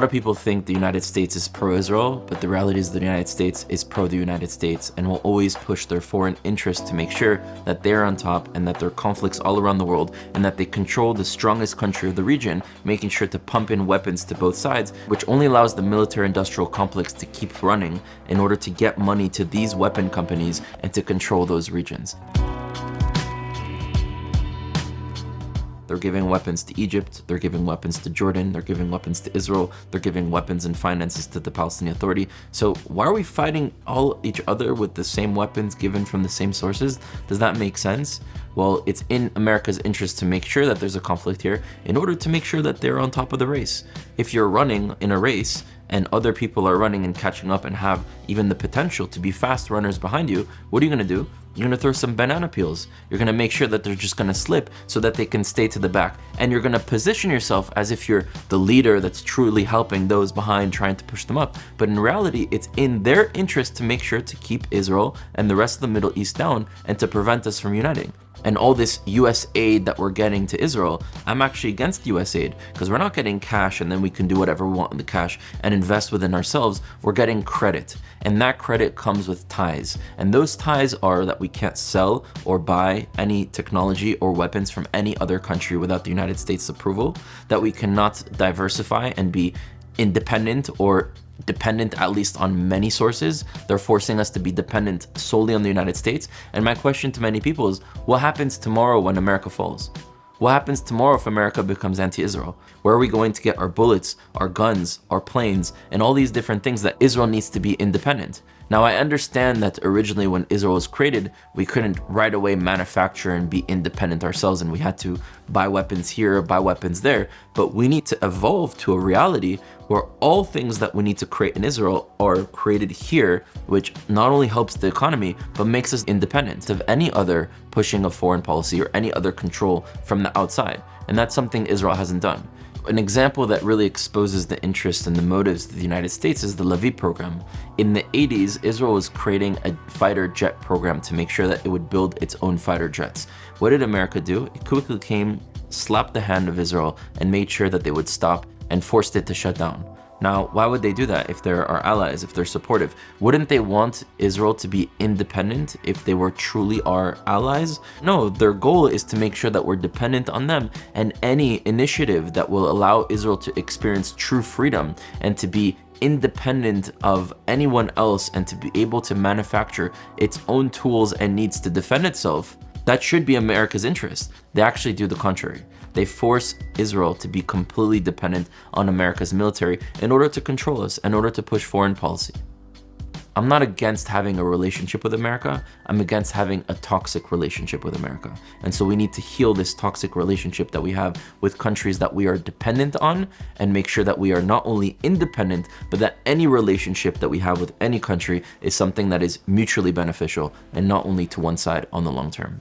A lot of people think the United States is pro-Israel, but the reality is the United States is pro-the United States and will always push their foreign interests to make sure that they're on top and that there are conflicts all around the world and that they control the strongest country of the region, making sure to pump in weapons to both sides, which only allows the military-industrial complex to keep running in order to get money to these weapon companies and to control those regions. They're giving weapons to Egypt, they're giving weapons to Jordan, they're giving weapons to Israel, they're giving weapons and finances to the Palestinian Authority. So why are we fighting all each other with the same weapons given from the same sources? Does that make sense? Well, it's in America's interest to make sure that there's a conflict here in order to make sure that they're on top of the race. If you're running in a race and other people are running and catching up and have even the potential to be fast runners behind you, what are you gonna do? You're gonna throw some banana peels. You're gonna make sure that they're just gonna slip so that they can stay to the back. And you're gonna position yourself as if you're the leader that's truly helping those behind, trying to push them up. But in reality, it's in their interest to make sure to keep Israel and the rest of the Middle East down and to prevent us from uniting. And all this US aid that we're getting to Israel, I'm actually against US aid because we're not getting cash and then we can do whatever we want in the cash and invest within ourselves. We're getting credit, and that credit comes with ties. And those ties are that we can't sell or buy any technology or weapons from any other country without the United States approval, that we cannot diversify and be independent or dependent at least on many sources. They're forcing us to be dependent solely on the United States. And my question to many people is, what happens tomorrow when America falls? What happens tomorrow if America becomes anti-Israel? Where are we going to get our bullets, our guns, our planes, and all these different things that Israel needs to be independent? Now, I understand that originally when Israel was created, we couldn't right away manufacture and be independent ourselves, and we had to buy weapons here, buy weapons there. But we need to evolve to a reality where all things that we need to create in Israel are created here, which not only helps the economy, but makes us independent of any other pushing of foreign policy or any other control from the outside. And that's something Israel hasn't done. An example that really exposes the interest and the motives of the United States is the Levy program. In the 80s, Israel was creating a fighter jet program to make sure that it would build its own fighter jets. What did America do? It quickly came, slapped the hand of Israel, and made sure that they would stop and forced it to shut down. Now, why would they do that if they're our allies, if they're supportive? Wouldn't they want Israel to be independent if they were truly our allies? No, their goal is to make sure that we're dependent on them, and any initiative that will allow Israel to experience true freedom and to be independent of anyone else and to be able to manufacture its own tools and needs to defend itself, that should be America's interest. They actually do the contrary. They force Israel to be completely dependent on America's military in order to control us, in order to push foreign policy. I'm not against having a relationship with America. I'm against having a toxic relationship with America. And so we need to heal this toxic relationship that we have with countries that we are dependent on and make sure that we are not only independent, but that any relationship that we have with any country is something that is mutually beneficial and not only to one side on the long term.